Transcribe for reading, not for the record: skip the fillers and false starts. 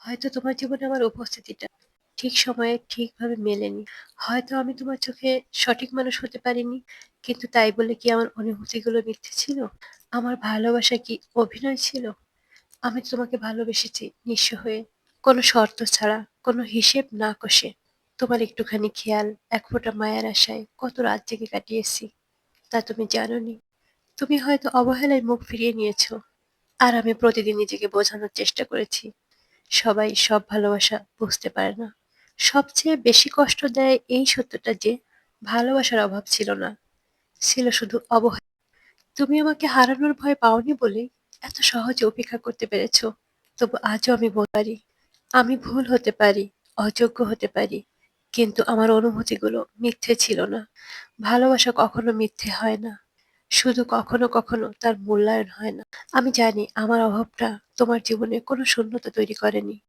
হয়তো তোমার জীবনে আমার উপস্থিতিটা ঠিক সময়ে ঠিকভাবে মেলেনি। হয়তো আমি তোমার চোখে সঠিক মানুষ হতে পারিনি। কিন্তু তাই বলে কি আমার অনুভূতিগুলো মিথ্যে ছিল? আমার ভালোবাসা কি অভিনয় ছিল? আমি তো তোমাকে ভালোবেসেছি নিঃস্ব হয়ে, কোনো শর্ত ছাড়া, কোনো হিসেব না কষে। তোমার একটুখানি খেয়াল, এক ফোঁটা মায়ার আশায় কত রাত জেগে কাটিয়েছি, তা তুমি জানোনি। তুমি হয়তো অবহেলায় মুখ ফিরিয়ে নিয়েছো। আর আমি প্রতিদিন নিজেকে বোঝানোর চেষ্টা করেছি। সবাই সব ভালোবাসা বুঝতে পারে না। সবচেয়ে বেশি কষ্ট দেয় এই সত্যটা যে ভালোবাসার অভাব ছিল না, ছিল শুধু অবহেলা। তুমি আমাকে হারানোর ভয় পাওনি বলেই এত সহজে উপেক্ষা করতে পেরেছো। তবু আজও আমি বলতে পারি, আমি ভুল হতে পারি, অযোগ্য হতে পারি, কিন্তু আমার অনুভূতিগুলো মিথ্যে ছিল না। ভালোবাসা কখনো মিথ্যে হয় না, শুধু কখনো কখনো তার মূল্যায়ন হয় না। আমি জানি আমার অভাবটা তোমার জীবনে কোনো শূন্যতা তৈরি করেনি।